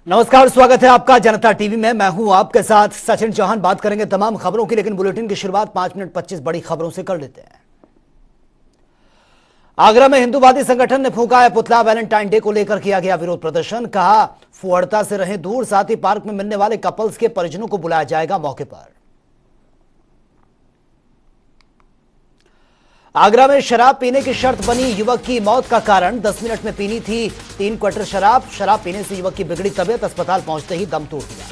नमस्कार, स्वागत है आपका जनता टीवी में। मैं हूं आपके साथ सचिन चौहान। बात करेंगे तमाम खबरों की, लेकिन बुलेटिन की शुरुआत 5 मिनट 25 बड़ी खबरों से कर लेते हैं। आगरा में हिंदूवादी संगठन ने फूंका है पुतला। वैलेंटाइन डे को लेकर किया गया विरोध प्रदर्शन। कहा फुहड़ता से रहें दूर, साथ ही पार्क में मिलने वाले कपल्स के परिजनों को बुलाया जाएगा मौके पर। आगरा में शराब पीने की शर्त बनी युवक की मौत का कारण। 10 मिनट में पीनी थी 3 क्वार्टर शराब पीने से युवक की बिगड़ी तबीयत, अस्पताल पहुंचते ही दम तोड़ दिया।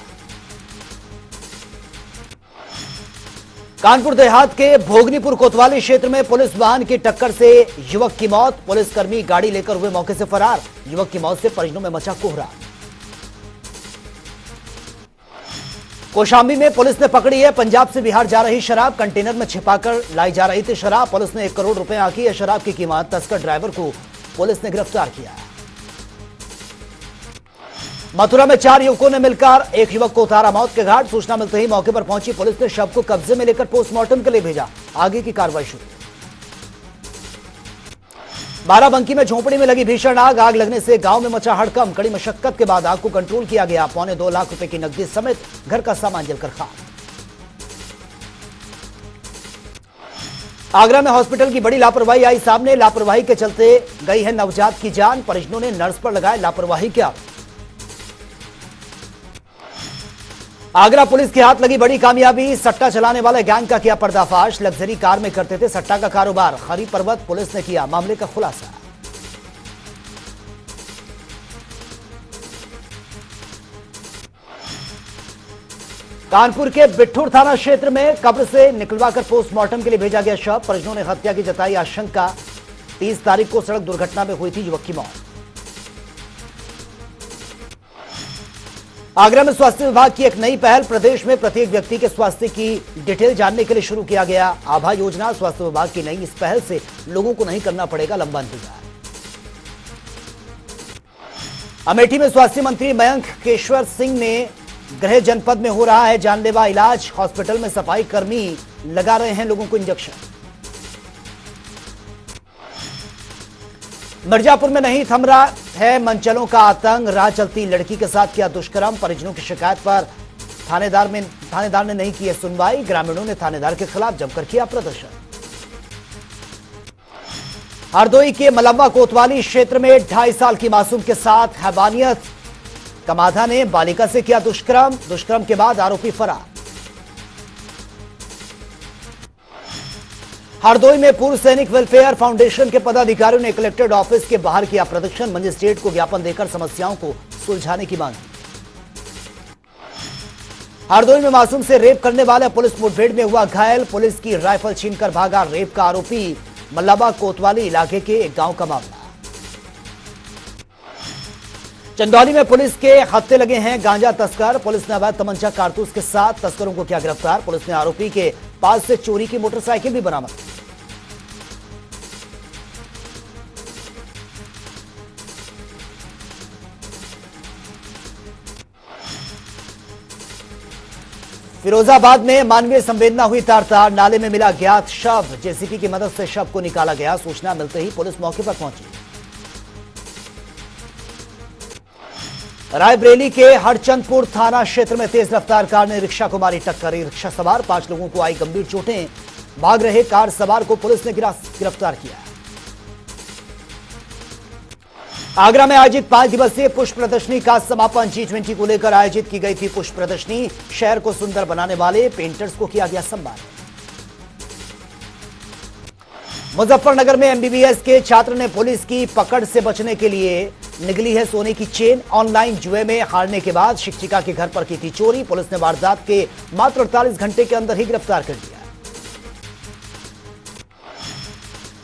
कानपुर देहात के भोगनीपुर कोतवाली क्षेत्र में पुलिस वाहन की टक्कर से युवक की मौत। पुलिसकर्मी गाड़ी लेकर हुए मौके से फरार। युवक की मौत से परिजनों में मचा कोहरा। कौशाम्बी में पुलिस ने पकड़ी है पंजाब से बिहार जा रही शराब। कंटेनर में छिपाकर लाई जा रही थी शराब। पुलिस ने 1 करोड़ रुपए आंकी है शराब की कीमत। तस्कर ड्राइवर को पुलिस ने गिरफ्तार किया। मथुरा में 4 युवकों ने मिलकर एक युवक को उतारा मौत के घाट। सूचना मिलते ही मौके पर पहुंची पुलिस ने शव को कब्जे में लेकर पोस्टमार्टम के लिए भेजा। आगे की कार्रवाई शुरू। बाराबंकी में झोपड़ी में लगी भीषण आग। आग लगने से गांव में मचा हड़कंप। कड़ी मशक्कत के बाद आग को कंट्रोल किया गया। 2.25 लाख रुपए की नकदी समेत घर का सामान जलकर खाक। आगरा में हॉस्पिटल की बड़ी लापरवाही आई सामने। लापरवाही के चलते गई है नवजात की जान। परिजनों ने नर्स पर लगाए लापरवाही के आरोप। आगरा पुलिस के हाथ लगी बड़ी कामयाबी। सट्टा चलाने वाले गैंग का किया पर्दाफाश। लग्जरी कार में करते थे सट्टा का कारोबार। खरी पर्वत पुलिस ने किया मामले का खुलासा। कानपुर के बिट्ठूर थाना क्षेत्र में कब्र से निकलवाकर पोस्टमार्टम के लिए भेजा गया शव। परिजनों ने हत्या की जताई आशंका। 30 तारीख को सड़क दुर्घटना में हुई थी युवक की मौत। आगरा में स्वास्थ्य विभाग की एक नई पहल। प्रदेश में प्रत्येक व्यक्ति के स्वास्थ्य की डिटेल जानने के लिए शुरू किया गया आभा योजना। स्वास्थ्य विभाग की नई इस पहल से लोगों को नहीं करना पड़ेगा लंबा इंतजार। अमेठी में स्वास्थ्य मंत्री मयंक केशवर सिंह ने गृह जनपद में हो रहा है जानलेवा इलाज। हॉस्पिटल में सफाई कर्मी लगा रहे हैं लोगों को इंजेक्शन। मिर्जापुर में नहीं थम रहा है मनचलों का आतंक। राह चलती लड़की के साथ किया दुष्कर्म। परिजनों की शिकायत पर थानेदार ने नहीं की है सुनवाई। ग्रामीणों ने थानेदार के खिलाफ जमकर किया प्रदर्शन। हरदोई के मलम्बा कोतवाली क्षेत्र में 2.5 साल की मासूम के साथ हैवानियत। कमाधा ने बालिका से किया दुष्कर्म के बाद आरोपी फरार। हरदोई में पूर्व सैनिक वेलफेयर फाउंडेशन के पदाधिकारियों ने कलेक्ट्रेट ऑफिस के बाहर किया प्रदर्शन। मजिस्ट्रेट को ज्ञापन देकर समस्याओं को सुलझाने की मांग की। हरदोई में मासूम से रेप करने वाला पुलिस मुठभेड़ में हुआ घायल। पुलिस की राइफल छीनकर भागा। रेप का आरोपी मल्लाबा कोतवाली इलाके के एक गांव का मामला। चंदौली में पुलिस के हत्थे लगे हैं गांजा तस्कर। पुलिस ने अवैध तमंचा कारतूस के साथ तस्करों को किया गिरफ्तार। पुलिस ने आरोपी के पास से चोरी की मोटरसाइकिल भी बरामद की। फिरोजाबाद में मानवीय संवेदना हुई तार-तार। नाले में मिला ज्ञात शव। जेसीबी की मदद से शव को निकाला गया। सूचना मिलते ही पुलिस मौके पर पहुंची। रायबरेली के हरचंदपुर थाना क्षेत्र में तेज रफ्तार कार ने रिक्शा को मारी टक्कर। रिक्शा सवार 5 लोगों को आई गंभीर चोटें। भाग रहे कार सवार को पुलिस ने गिरफ्तार किया। आगरा में आयोजित 5 दिवसीय पुष्प प्रदर्शनी का समापन। G20 को लेकर आयोजित की गई थी पुष्प प्रदर्शनी। शहर को सुंदर बनाने वाले पेंटर्स को किया गया सम्मान। मुजफ्फरनगर में एमबीबीएस के छात्र ने पुलिस की पकड़ से बचने के लिए निगली है सोने की चेन। ऑनलाइन जुए में हारने के बाद शिक्षिका के घर पर की थी चोरी। पुलिस ने वारदात के मात्र 48 घंटे के अंदर ही गिरफ्तार कर लिया।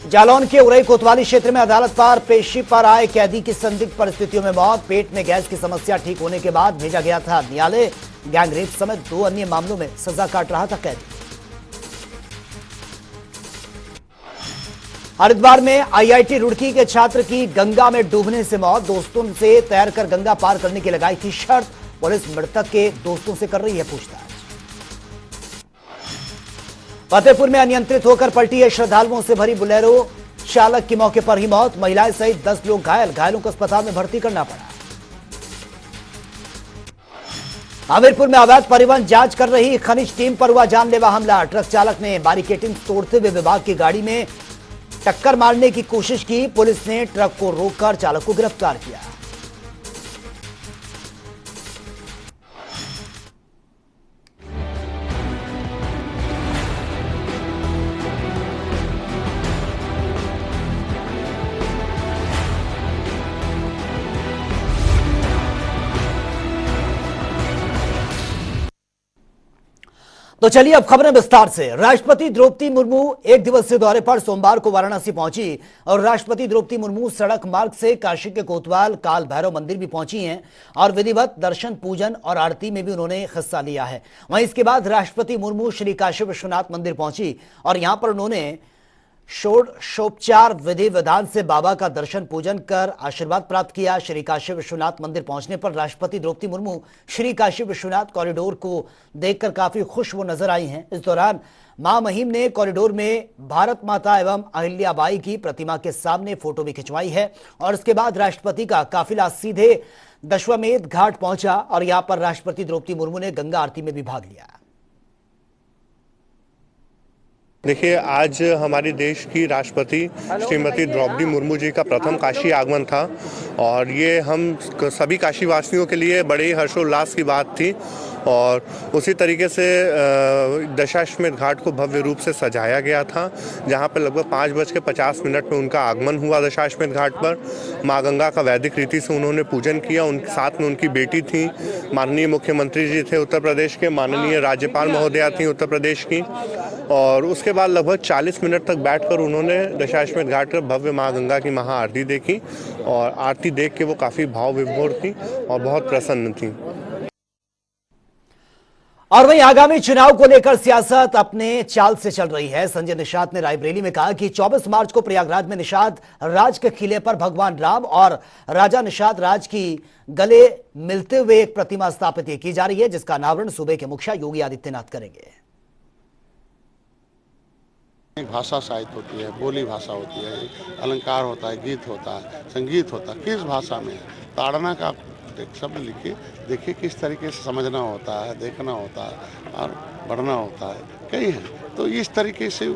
जालौन के उरई कोतवाली क्षेत्र में अदालत पर पेशी पर आए कैदी की संदिग्ध परिस्थितियों में मौत। पेट में गैस की समस्या ठीक होने के बाद भेजा गया था न्यायालय। गैंग रेप समेत 2 अन्य मामलों में सजा काट रहा था कैदी। हरिद्वार में आईआईटी रुड़की के छात्र की गंगा में डूबने से मौत। दोस्तों से तैरकर गंगा पार करने की लगाई थी शर्त। पुलिस मृतक के दोस्तों से कर रही है पूछताछ। फतेहपुर में अनियंत्रित होकर पलटी है श्रद्धालुओं से भरी बुलेरो। चालक की मौके पर ही मौत। महिलाएं सहित 10 लोग घायल। घायलों को अस्पताल में भर्ती करना पड़ा। हमीरपुर में अवैध परिवहन जांच कर रही खनिज टीम पर हुआ जानलेवा हमला। ट्रक चालक ने बैरिकेडिंग तोड़ते हुए विभाग की गाड़ी में टक्कर मारने की कोशिश की। पुलिस ने ट्रक को रोककर चालक को गिरफ्तार किया। तो चलिए अब खबरें विस्तार से। राष्ट्रपति द्रौपदी मुर्मू एक दिवसीय दौरे पर सोमवार को वाराणसी पहुंची और राष्ट्रपति द्रौपदी मुर्मू सड़क मार्ग से काशी के कोतवाल काल भैरव मंदिर भी पहुंची हैं और विधिवत दर्शन पूजन और आरती में भी उन्होंने हिस्सा लिया है। वहीं इसके बाद राष्ट्रपति मुर्मू श्री काशी विश्वनाथ मंदिर पहुंची और यहां पर उन्होंने षोडशोपचार विधि विधान से बाबा का दर्शन पूजन कर आशीर्वाद प्राप्त किया। श्री काशी विश्वनाथ मंदिर पहुंचने पर राष्ट्रपति द्रौपदी मुर्मू श्री काशी विश्वनाथ कॉरिडोर को देखकर काफी खुश वो नजर आई हैं। इस दौरान मां महिम ने कॉरिडोर में भारत माता एवं अहिल्याबाई की प्रतिमा के सामने फोटो भी खिंचवाई है और इसके बाद राष्ट्रपति का काफिला सीधे दशाश्वमेध घाट पहुंचा और यहां पर राष्ट्रपति द्रौपदी मुर्मू ने गंगा आरती में भी भाग लिया। देखिए, आज हमारे देश की राष्ट्रपति श्रीमती द्रौपदी मुर्मू जी का प्रथम काशी आगमन था और ये हम सभी काशीवासियों के लिए बड़े हर्षोल्लास की बात थी। और उसी तरीके से दशाश्वमेध घाट को भव्य रूप से सजाया गया था, जहां पर लगभग 5:50 में उनका आगमन हुआ। दशाश्वमेध घाट पर मां गंगा का वैदिक रीति से उन्होंने पूजन किया। उनके साथ में उनकी बेटी थी, माननीय मुख्यमंत्री जी थे उत्तर प्रदेश के, माननीय राज्यपाल महोदया थी उत्तर प्रदेश की। और उसके बाद लगभग 40 मिनट तक बैठकर उन्होंने दशाश्वमेध घाट पर भव्य मां गंगा की महाआरती देखी और आरती देख के वो काफ़ी भाव विभोर थी और बहुत प्रसन्न थी। और वहीं आगामी चुनाव को लेकर सियासत अपने चाल से चल रही है। संजय निषाद ने रायबरेली में कहा कि 24 मार्च को प्रयागराज में निषाद राज के किले पर भगवान राम और राजा निषाद राज की गले मिलते हुए एक प्रतिमा स्थापित की जा रही है, जिसका अनावरण सूबे के मुखिया योगी आदित्यनाथ करेंगे। भाषा साहित्य होती है, बोली भाषा होती है, अलंकार होता है, गीत होता है, संगीत होता है, किस भाषा में है, ताड़ना का शब्द लिखिए, देखिए किस तरीके से समझना होता है, देखना होता है और पढ़ना होता है, कई हैं। तो इस तरीके से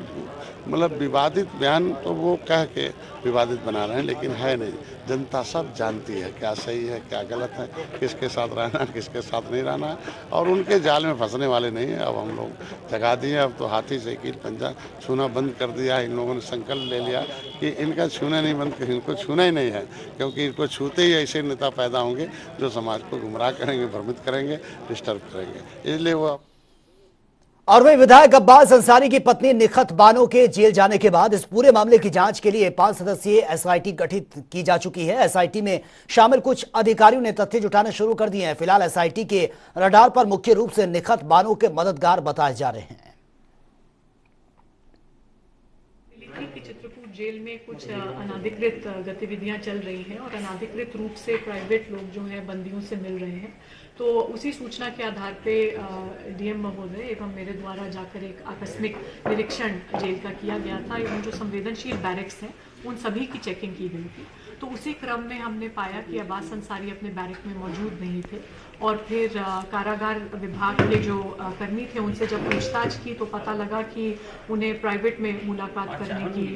मतलब विवादित बयान तो वो कह के विवादित बना रहे हैं, लेकिन है नहीं। जनता सब जानती है क्या सही है क्या गलत है, किसके साथ रहना किसके साथ नहीं रहना है, और उनके जाल में फंसने वाले नहीं है। अब हम लोग जगा दिए, अब तो हाथी से कील पंजा छूना बंद कर दिया है। इन लोगों ने संकल्प ले लिया कि इनका छूना नहीं बंद, इनको छूना ही नहीं है, क्योंकि इनको छूते ही ऐसे नेता पैदा होंगे जो समाज को गुमराह करेंगे, भ्रमित करेंगे, डिस्टर्ब करेंगे, इसलिए वो। और वही विधायक अब्बास अंसारी की पत्नी निखत बानो के जेल जाने के बाद इस पूरे मामले की जांच के लिए 5 सदस्यीय एसआईटी गठित की जा चुकी है। एसआईटी में शामिल कुछ अधिकारियों ने तथ्य जुटाने शुरू कर दिए हैं। फिलहाल एसआईटी के रडार पर मुख्य रूप से निखत बानो के मददगार बताए जा रहे हैं। चित्रकूट जेल में कुछ अनाधिकृत गतिविधियां चल रही हैं और अनाधिकृत रूप से प्राइवेट लोग जो हैं बंदियों से मिल रहे हैं। तो उसी सूचना के आधार पे डीएम महोदय एवं मेरे द्वारा जाकर एक आकस्मिक निरीक्षण जेल का किया गया था एवं जो संवेदनशील बैरक्स हैं उन सभी की चेकिंग की गई थी। तो उसी क्रम में हमने पाया कि अब्बास अंसारी अपने बैरक में मौजूद नहीं थे और फिर कारागार विभाग के जो कर्मी थे उनसे जब पूछताछ की तो पता लगा कि उन्हें प्राइवेट में मुलाकात करने की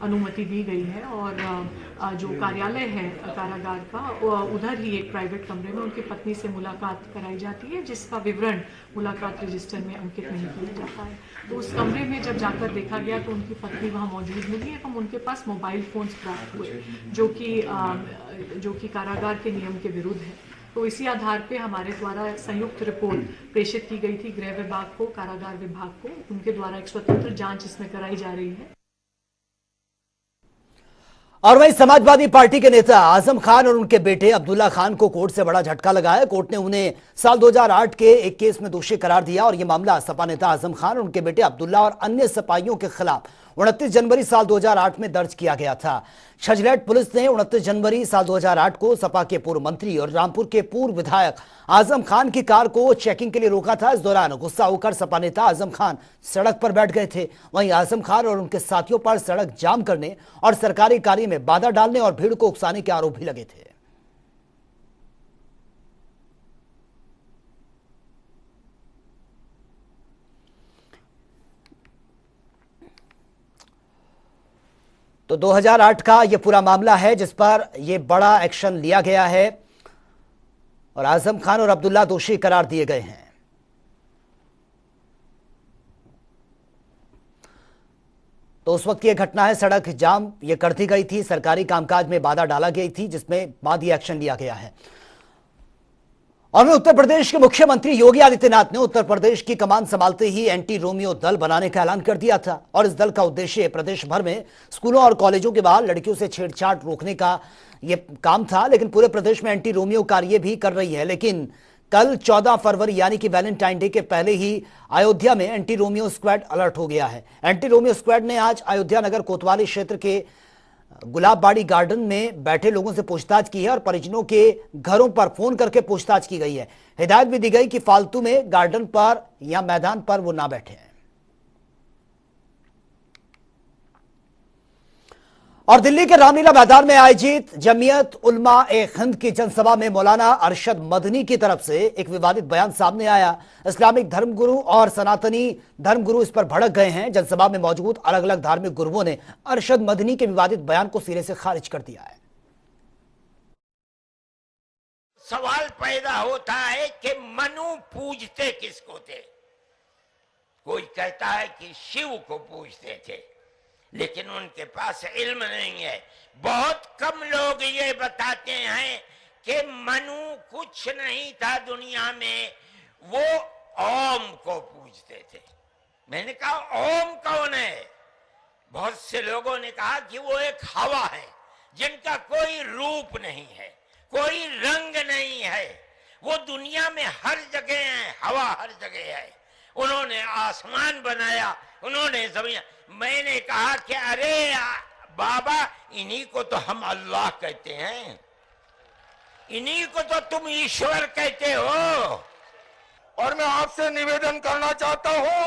अनुमति दी गई है और जो कार्यालय है कारागार का उधर ही एक प्राइवेट कमरे में उनकी पत्नी से मुलाकात कराई जाती है, जिसका विवरण मुलाकात रजिस्टर में अंकित नहीं किया जाता है। तो उस कमरे में जब जाकर देखा गया तो उनकी पत्नी वहाँ मौजूद मिली एवं उनके पास मोबाइल फोन्स प्राप्त हुए जो कि कारागार के नियम के विरुद्ध है। तो इसी आधार पे हमारे द्वारा संयुक्त रिपोर्ट प्रेषित की गई थी गृह विभाग को, कारागार विभाग को। उनके द्वारा एक स्वतंत्र जांच इसमें कराई जा रही है। और वहीं समाजवादी पार्टी के नेता आजम खान और उनके बेटे अब्दुल्ला खान को कोर्ट से बड़ा झटका लगा है। कोर्ट ने उन्हें साल 2008 के एक केस में दोषी करार दिया और यह मामला सपा नेता आजम खान और उनके बेटे अब्दुल्ला और अन्य सपाइयों के खिलाफ 29 जनवरी साल 2008 में दर्ज किया गया था। छजलैट पुलिस ने 29 जनवरी साल 2008 को सपा के पूर्व मंत्री और रामपुर के पूर्व विधायक आजम खान की कार को चेकिंग के लिए रोका था। इस दौरान गुस्सा होकर सपा नेता आजम खान सड़क पर बैठ गए थे। वहीं आजम खान और उनके साथियों पर सड़क जाम करने और सरकारी कार्य में बाधा डालने और भीड़ को उकसाने के आरोप भी लगे थे। तो 2008 का ये पूरा मामला है जिस पर ये बड़ा एक्शन लिया गया है और आजम खान और अब्दुल्ला दोषी करार दिए गए हैं। तो उस वक्त की घटना है, सड़क जाम ये कर दी गई थी, सरकारी कामकाज में बाधा डाला गई थी, जिसमें बाद ये एक्शन लिया गया है। और में उत्तर प्रदेश के मुख्यमंत्री योगी आदित्यनाथ ने उत्तर प्रदेश की कमान संभालते ही एंटी रोमियो दल बनाने का ऐलान कर दिया था और इस दल का उद्देश्य प्रदेश भर में स्कूलों और कॉलेजों के बाहर लड़कियों से छेड़छाड़ रोकने का यह काम था। लेकिन पूरे प्रदेश में एंटी रोमियो कार्य भी कर रही है। लेकिन कल 14 फरवरी यानी कि वैलेंटाइन डे के पहले ही अयोध्या में एंटी रोमियो स्क्वाड अलर्ट हो गया है। एंटी रोमियो स्क्वाड ने आज अयोध्या नगर कोतवाली क्षेत्र के गुलाबबाड़ी गार्डन में बैठे लोगों से पूछताछ की है और परिजनों के घरों पर फोन करके पूछताछ की गई है। हिदायत भी दी गई कि फालतू में गार्डन पर या मैदान पर वो ना बैठे हैं। और दिल्ली के रामलीला मैदान में आयोजित जमीयत उलमा ए हिंद की जनसभा में मौलाना अरशद मदनी की तरफ से एक विवादित बयान सामने आया। इस्लामिक धर्मगुरु और सनातनी धर्मगुरु इस पर भड़क गए हैं। जनसभा में मौजूद अलग अलग धार्मिक गुरुओं ने अरशद मदनी के विवादित बयान को सिरे से खारिज कर दिया है। सवाल पैदा होता है कि मनु पूजते किसको थे। कोई कहता है कि शिव को पूजते थे, लेकिन उनके पास इल्म नहीं है। बहुत कम लोग ये बताते हैं कि मनु कुछ नहीं था दुनिया में, वो ओम को पूजते थे। मैंने कहा ओम कौन है? बहुत से लोगों ने कहा कि वो एक हवा है जिनका कोई रूप नहीं है, कोई रंग नहीं है, वो दुनिया में हर जगह है, हवा हर जगह है। उन्होंने आसमान बनाया, उन्होंने जमीन। मैंने कहा कि अरे बाबा, इन्हीं को तो हम अल्लाह कहते हैं, इन्हीं को तो तुम ईश्वर कहते हो। और मैं आपसे निवेदन करना चाहता हूं,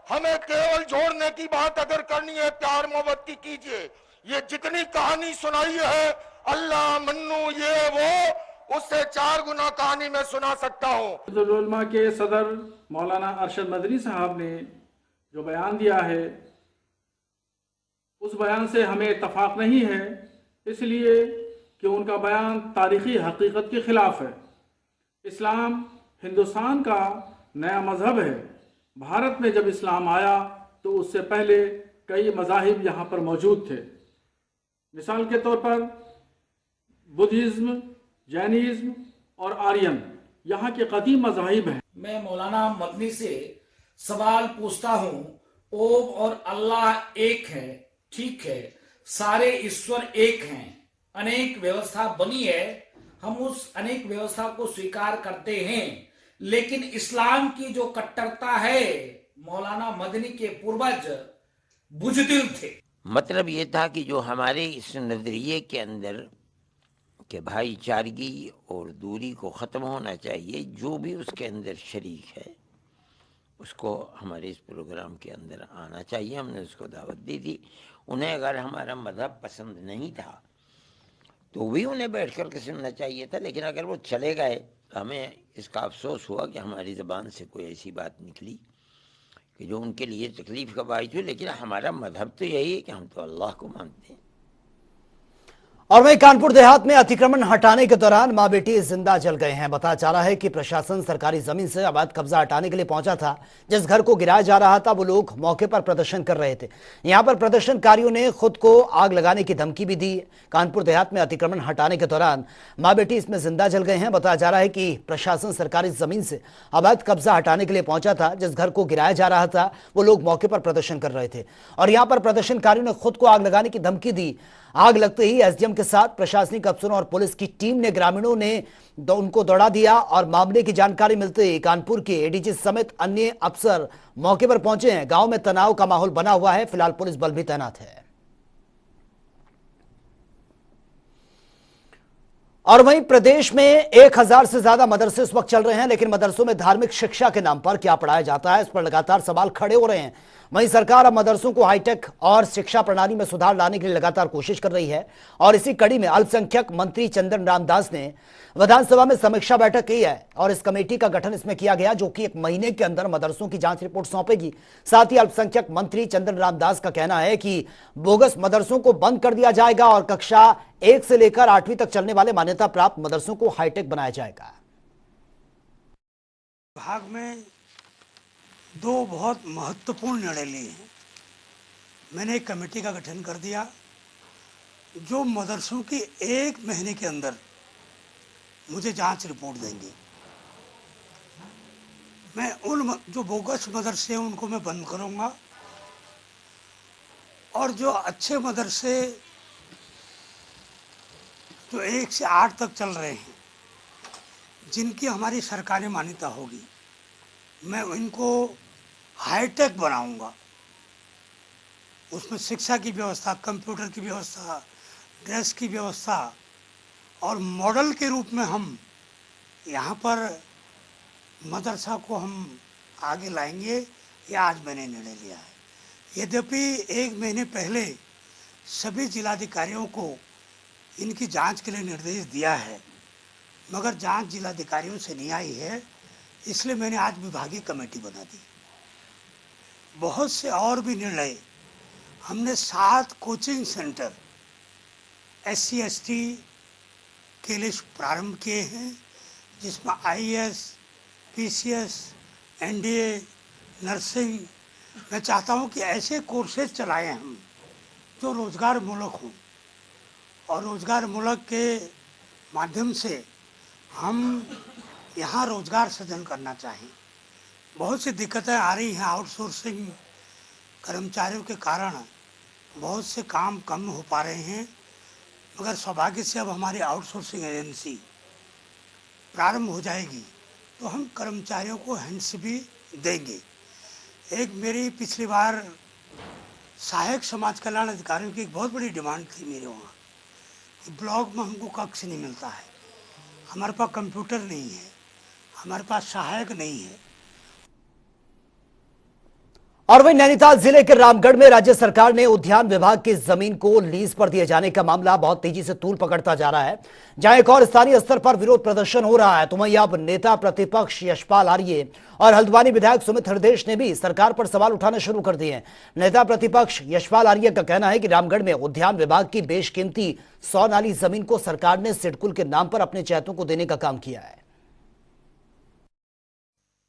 हमें केवल जोड़ने की बात अगर करनी है, प्यार मोहब्बत की कीजिए। ये जितनी कहानी सुनाई है अल्लाह मन्नू ये वो, उससे 4 गुना कहानी मैं सुना सकता हूँ। उलमा के सदर मौलाना अरशद मदनी साहब ने जो बयान दिया है, उस बयान से हमें इत्तफाक नहीं है, इसलिए कि उनका बयान तारीखी हकीकत के खिलाफ है। इस्लाम हिंदुस्तान का नया मजहब है। भारत में जब इस्लाम आया तो उससे पहले कई मज़ाहिब यहाँ पर मौजूद थे। मिसाल के तौर पर बुद्धिज़्म, जैनिज़्म और आर्यन यहाँ के कदीम मज़ाहिब हैं। मैं मौलाना मदनी से सवाल पूछता हूँ, ओम और अल्लाह एक है, ठीक है, सारे ईश्वर एक हैं, अनेक व्यवस्था बनी है, हम उस अनेक व्यवस्था को स्वीकार करते हैं, लेकिन इस्लाम की जो कट्टरता है, मौलाना मदनी के पूर्वज बुज़दिल थे। मतलब ये था कि जो हमारे इस नजरिए के अंदर कि भाईचारगी और दूरी को ख़त्म होना चाहिए, जो भी उसके अंदर शरीक है उसको हमारे इस प्रोग्राम के अंदर आना चाहिए। हमने उसको दावत दी थी। उन्हें अगर हमारा मज़हब पसंद नहीं था तो भी उन्हें बैठ कर के सुनना चाहिए था, लेकिन अगर वो चले गए तो हमें इसका अफसोस हुआ कि हमारी ज़बान से कोई ऐसी बात निकली कि जो उनके लिए तकलीफ़ का बाइस हो। लेकिन हमारा मज़हब तो यही है कि हम तो अल्लाह को मानते हैं। और वहीं कानपुर देहात में अतिक्रमण हटाने के दौरान मां बेटी जिंदा जल गए हैं। बताया जा रहा है कि प्रशासन सरकारी जमीन से अवैध कब्जा हटाने के लिए पहुंचा था। जिस घर को गिराया जा रहा था वो लोग मौके पर प्रदर्शन कर रहे थे। यहां पर प्रदर्शनकारियों ने खुद को आग लगाने की धमकी भी दी। कानपुर देहात में अतिक्रमण हटाने के दौरान मां बेटी इसमें जिंदा जल गए हैं। बताया जा रहा है कि प्रशासन सरकारी जमीन से अवैध कब्जा हटाने के लिए पहुंचा था। जिस घर को गिराया जा रहा था वो लोग मौके पर प्रदर्शन कर रहे थे और यहां पर प्रदर्शनकारियों ने खुद को आग लगाने की धमकी दी। आग लगते ही एसडीएम के साथ प्रशासनिक अफसरों और पुलिस की टीम ने ग्रामीणों ने उनको दौड़ा दिया और मामले की जानकारी मिलते ही कानपुर के एडीजी समेत अन्य अफसर मौके पर पहुंचे हैं। गांव में तनाव का माहौल बना हुआ है। फिलहाल पुलिस बल भी तैनात है। और वहीं प्रदेश में 1000 से ज्यादा मदरसे इस वक्त चल रहे हैं, लेकिन मदरसों में धार्मिक शिक्षा के नाम पर क्या पढ़ाया जाता है, इस पर लगातार सवाल खड़े हो रहे हैं। वहीं सरकार अब मदरसों को हाईटेक और शिक्षा प्रणाली में सुधार लाने के लिए लगातार कोशिश कर रही है और इसी कड़ी में अल्पसंख्यक मंत्री चंदन राम दास ने विधानसभा में समीक्षा बैठक की है और इस कमेटी का गठन इसमें किया गया जो कि 1 महीने के अंदर मदरसों की जांच रिपोर्ट सौंपेगी। साथ ही अल्पसंख्यक मंत्री चंदन राम दास का कहना है कि बोगस मदरसों को बंद कर दिया जाएगा और कक्षा 1 से लेकर 8वीं तक चलने वाले मान्यता प्राप्त मदरसों को हाईटेक बनाया जाएगा। विभाग में 2 बहुत महत्वपूर्ण निर्णय लिए हैं। मैंने एक कमेटी का गठन कर दिया जो मदरसों की 1 महीने के अंदर मुझे जांच रिपोर्ट देंगे। मैं उन जो बोगस मदरसे हैं उनको मैं बंद करूंगा और जो अच्छे मदरसे जो 1 से 8 तक चल रहे हैं जिनकी हमारी सरकारी मान्यता होगी मैं इनको हाईटेक बनाऊंगा। उसमें शिक्षा की व्यवस्था, कंप्यूटर की व्यवस्था, ड्रेस की व्यवस्था और मॉडल के रूप में हम यहाँ पर मदरसा को हम आगे लाएंगे। ये आज मैंने निर्णय लिया है। यद्यपि 1 महीने पहले सभी जिलाधिकारियों को इनकी जांच के लिए निर्देश दिया है मगर जांच जिलाधिकारियों से नहीं आई है, इसलिए मैंने आज विभागीय कमेटी बना दी। बहुत से और भी निर्णय हमने 7 कोचिंग सेंटर SC ST के लिए प्रारंभ किए हैं जिसमें IAS, PCS, NDA, नर्सिंग। मैं चाहता हूं कि ऐसे कोर्सेज चलाएं हम जो रोजगार मूलक हों और रोजगार मूलक के माध्यम से हम यहाँ रोजगार सृजन करना चाहें। बहुत सी दिक्कतें आ रही हैं आउटसोर्सिंग कर्मचारियों के कारण, बहुत से काम कम हो पा रहे हैं मगर सौभाग्य से अब हमारी आउटसोर्सिंग एजेंसी प्रारंभ हो जाएगी तो हम कर्मचारियों को हैंड्स भी देंगे। एक मेरी पिछली बार सहायक समाज कल्याण अधिकारियों की एक बहुत बड़ी डिमांड थी मेरे वहाँ कि ब्लॉक में हमको कक्ष नहीं मिलता है, हमारे पास कंप्यूटर नहीं है, हमारे पास सहायक नहीं है। और वहीं नैनीताल जिले के रामगढ़ में राज्य सरकार ने उद्यान विभाग की जमीन को लीज पर दिए जाने का मामला बहुत तेजी से तूल पकड़ता जा रहा है। जहां एक और स्थानीय स्तर पर विरोध प्रदर्शन हो रहा है तो वहीं अब नेता प्रतिपक्ष यशपाल आर्य और हल्द्वानी विधायक सुमित हृदयेश ने भी सरकार पर सवाल उठाना शुरू कर दिए हैं। नेता प्रतिपक्ष यशपाल आर्य का कहना है कि रामगढ़ में उद्यान विभाग की बेशकीमती 100 नाली जमीन को सरकार ने सिडकुल के नाम पर अपने चहेतों को देने का काम किया है।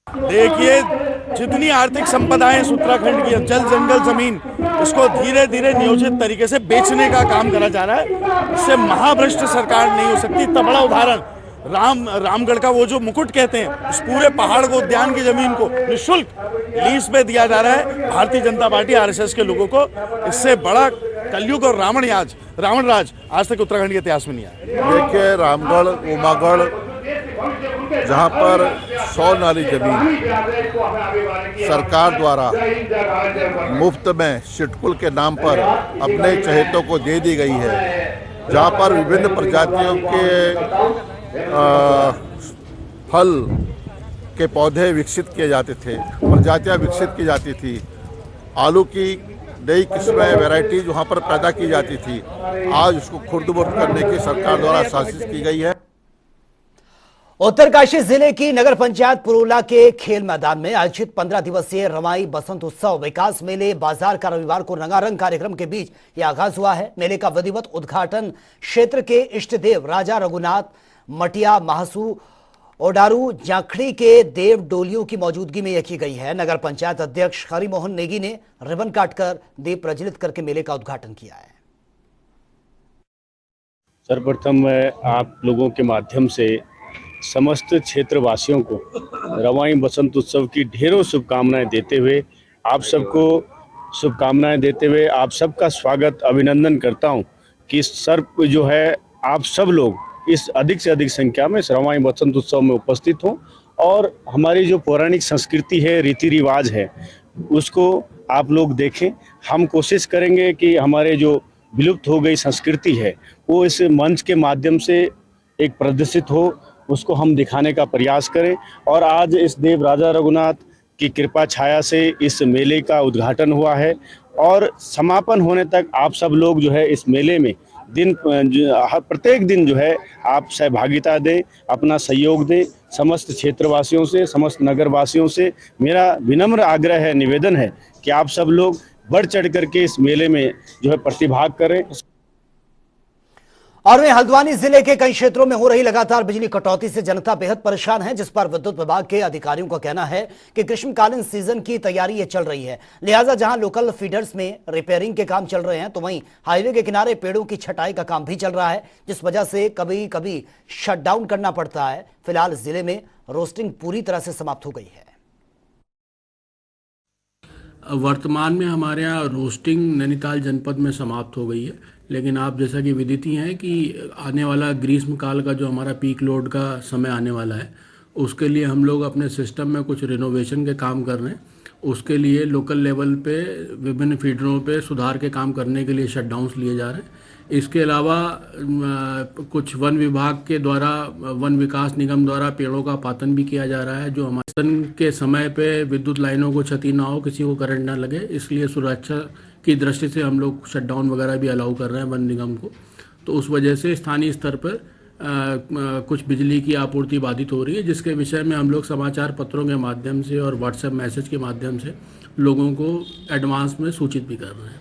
देखिए, जितनी आर्थिक संपदाएं उत्तराखंड की जल जंगल जमीन, इसको धीरे धीरे नियोजित तरीके से बेचने का काम करा जा रहा है। इससे महाभ्रष्ट सरकार नहीं हो सकती। इतना बड़ा उदाहरण रामगढ़ का वो जो मुकुट कहते हैं, उस पूरे पहाड़ को, उद्यान की जमीन को निःशुल्क लीज पे दिया जा रहा है भारतीय जनता पार्टी RSS के लोगों को। इससे बड़ा कलयुग और रावण राज आज तक उत्तराखंड के इतिहास में नहीं आया। देखिए, रामगढ़, उमागढ़, जहां पर 100 नाली जमीन सरकार द्वारा मुफ्त में सिडकुल के नाम पर अपने चहेतों को दे दी गई है, जहां पर विभिन्न प्रजातियों के फल के पौधे विकसित किए जाते थे, प्रजातियां विकसित की जाती थी, आलू की नई किस्में वैरायटीज वहाँ पर पैदा की जाती थी। आज उसको खुर्द-बुर्द करने की सरकार द्वारा साजिश की गई है। उत्तरकाशी जिले की नगर पंचायत पुरोला के खेल मैदान में आयोजित 15 दिवसीय रवाई बसंत उत्सव विकास मेले बाजार का रविवार को रंगारंग कार्यक्रम के बीच यह आगाज हुआ है। मेले का विधिवत उद्घाटन क्षेत्र के इष्ट देव राजा रघुनाथ मटिया महासू ओडारू जाखड़ी के देव डोलियों की मौजूदगी में यह की गई है। नगर पंचायत अध्यक्ष हरिमोहन नेगी ने रिबन काटकर दीप प्रज्वलित करके मेले का उद्घाटन किया है। सर्वप्रथम आप लोगों के माध्यम से समस्त क्षेत्रवासियों को रवाई बसंत उत्सव की ढेरों शुभकामनाएं देते हुए आप सबका स्वागत अभिनंदन करता हूं कि सर्व जो है आप सब लोग इस अधिक से अधिक संख्या में रवाई बसंत उत्सव में उपस्थित हों और हमारी जो पौराणिक संस्कृति है, रीति रिवाज है, उसको आप लोग देखें। हम कोशिश करेंगे कि हमारे जो विलुप्त हो गई संस्कृति है वो इस मंच के माध्यम से एक प्रदर्शित हो, उसको हम दिखाने का प्रयास करें। और आज इस देव राजा रघुनाथ की कृपा छाया से इस मेले का उद्घाटन हुआ है और समापन होने तक आप सब लोग जो है इस मेले में प्रत्येक दिन जो है आप सहभागिता दें, अपना सहयोग दें। समस्त क्षेत्रवासियों से, समस्त नगरवासियों से मेरा विनम्र आग्रह है, निवेदन है कि आप सब लोग बढ़ चढ़ करके इस मेले में जो है प्रतिभाग करें। और वहीं हल्द्वानी जिले के कई क्षेत्रों में हो रही लगातार बिजली कटौती से जनता बेहद परेशान है, जिस पर विद्युत विभाग के अधिकारियों का कहना है कि ग्रीष्मकालीन सीजन की तैयारी ये चल रही है, लिहाजा जहां लोकल फीडर्स में रिपेयरिंग के काम चल रहे हैं तो वहीं हाईवे के किनारे पेड़ों की छटाई का काम भी चल रहा है, जिस वजह से कभी कभी शटडाउन करना पड़ता है। फिलहाल जिले में रोस्टिंग पूरी तरह से समाप्त हो गई है। वर्तमान में हमारे यहाँ रोस्टिंग नैनीताल जनपद में समाप्त हो गई है, लेकिन आप जैसा कि विदित ही हैं कि आने वाला ग्रीष्म काल का जो हमारा पीक लोड का समय आने वाला है, उसके लिए हम लोग अपने सिस्टम में कुछ रिनोवेशन के काम कर रहे हैं। उसके लिए लोकल लेवल पे विभिन्न फीडरों पे सुधार के काम करने के लिए शटडाउन्स लिए जा रहे हैं। इसके अलावा कुछ वन विभाग के द्वारा, वन विकास निगम द्वारा पेड़ों का पातन भी किया जा रहा है, जो हमारे के समय पे विद्युत लाइनों को क्षति ना हो, किसी को करंट ना लगे, इसलिए सुरक्षा की दृष्टि से हम लोग शटडाउन वगैरह भी अलाउ कर रहे हैं वन निगम को। तो उस वजह से स्थानीय स्तर पर कुछ बिजली की आपूर्ति बाधित हो रही है, जिसके विषय में हम लोग समाचार पत्रों के माध्यम से और व्हाट्सएप मैसेज के माध्यम से लोगों को एडवांस में सूचित भी कर रहे हैं।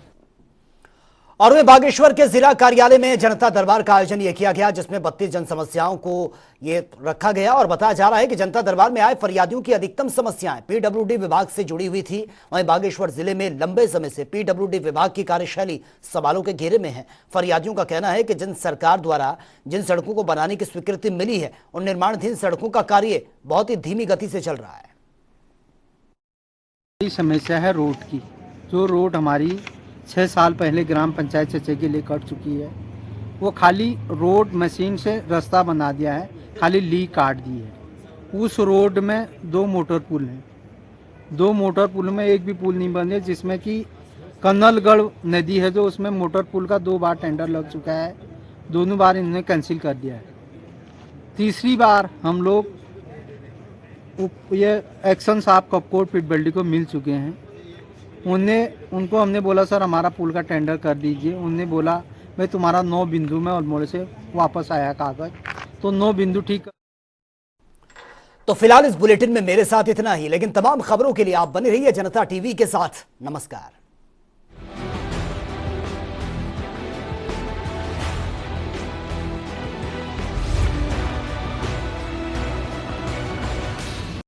और वे बागेश्वर के जिला कार्यालय में जनता दरबार का आयोजन ये किया गया, जिसमें 32 जन समस्याओं को ये रखा गया और बताया जा रहा है कि जनता दरबार में आए फरियादियों की अधिकतम समस्याएं पीडब्ल्यूडी विभाग से जुड़ी हुई थी। वहीं बागेश्वर जिले में लंबे समय से पीडब्ल्यूडी विभाग की कार्यशैली सवालों के घेरे में है। फरियादियों का कहना है कि जिन सरकार द्वारा जिन सड़कों को बनाने की स्वीकृति मिली है, उन निर्माणाधीन सड़कों का कार्य बहुत ही धीमी गति से चल रहा है। समस्या है रोड की, जो रोड हमारी 6 साल पहले ग्राम पंचायत चचे के लिए कट चुकी है, वो खाली रोड मशीन से रास्ता बना दिया है, खाली ली काट दी है। उस रोड में 2 मोटर पुल हैं, 2 मोटर पुल में एक भी पुल नहीं बने, जिसमें कि कन्नलगढ़ नदी है जो उसमें मोटर पुल का 2 बार टेंडर लग चुका है, दोनों बार इन्होंने कैंसिल कर दिया है। तीसरी बार हम लोग ये एक्शन साहब कपकोट पिटबल्डी को मिल चुके हैं। उनको हमने बोला सर हमारा पुल का टेंडर कर दीजिए। उन्होंने बोला भाई तुम्हारा 9 बिंदु में अल्मोड़े से वापस आया कागज, तो 9 बिंदु ठीक। तो फिलहाल इस बुलेटिन में मेरे साथ इतना ही, लेकिन तमाम खबरों के लिए आप बने रहिए जनता टीवी के साथ। नमस्कार।